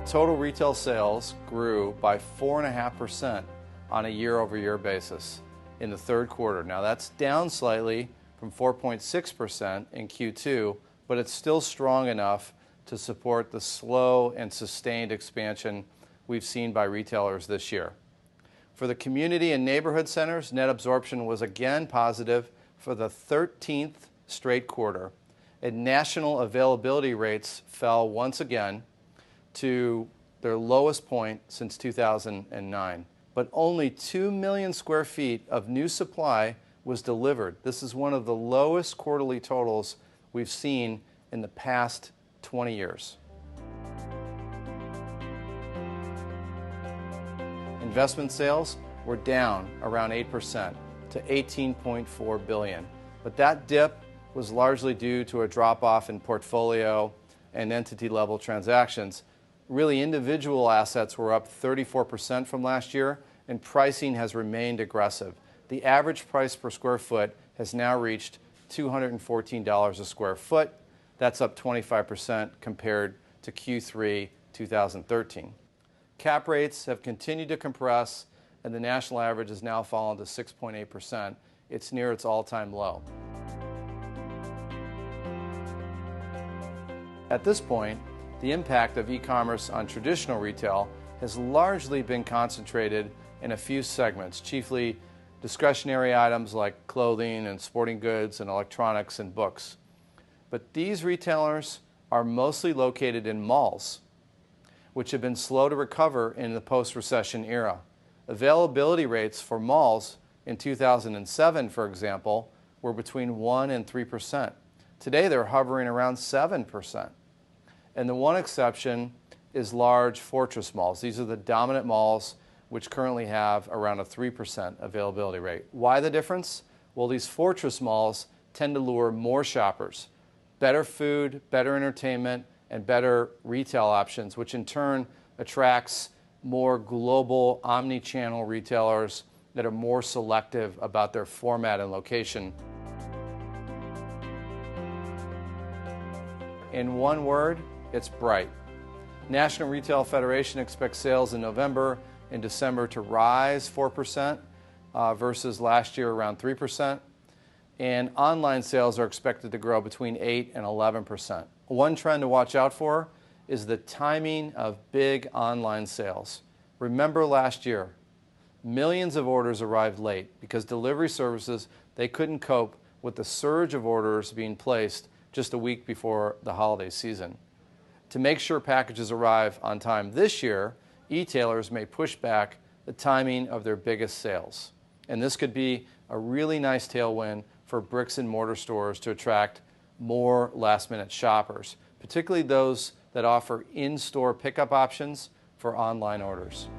Total retail sales grew by 4.5% on a year-over-year basis in the third quarter. Now that's down slightly from 4.6% in Q2, but it's still strong enough to support the slow and sustained expansion we've seen by retailers this year. For the community and neighborhood centers, net absorption was again positive for the 13th straight quarter, and national availability rates fell once again to their lowest point since 2009. But only 2 million square feet of new supply was delivered. This is one of the lowest quarterly totals we've seen in the past 20 years. Investment sales were down around 8% to $18.4 billion. But that dip was largely due to a drop-off in portfolio and entity-level transactions. Really, individual assets were up 34% from last year, and pricing has remained aggressive. The average price per square foot has now reached $214 a square foot. That's up 25% compared to Q3 2013. Cap rates have continued to compress, and the national average has now fallen to 6.8%. It's near its all-time low. At this point, the impact of e-commerce on traditional retail has largely been concentrated in a few segments, chiefly discretionary items like clothing and sporting goods and electronics and books. But these retailers are mostly located in malls, which have been slow to recover in the post-recession era. Availability rates for malls in 2007, for example, were between 1 and 3%. Today, they're hovering around 7%. And the one exception is large fortress malls. These are the dominant malls which currently have around a 3% availability rate. Why the difference? Well, these fortress malls tend to lure more shoppers. Better food, better entertainment, and better retail options, which in turn attracts more global omni-channel retailers that are more selective about their format and location. In one word, it's bright. National Retail Federation expects sales in November and December to rise 4% versus last year around 3%. And online sales are expected to grow between 8 and 11%. One trend to watch out for is the timing of big online sales. Remember last year, millions of orders arrived late because delivery services, they couldn't cope with the surge of orders being placed just a week before the holiday season. To make sure packages arrive on time this year, e-tailers may push back the timing of their biggest sales. And this could be a really nice tailwind for bricks and mortar stores to attract more last-minute shoppers, particularly those that offer in-store pickup options for online orders.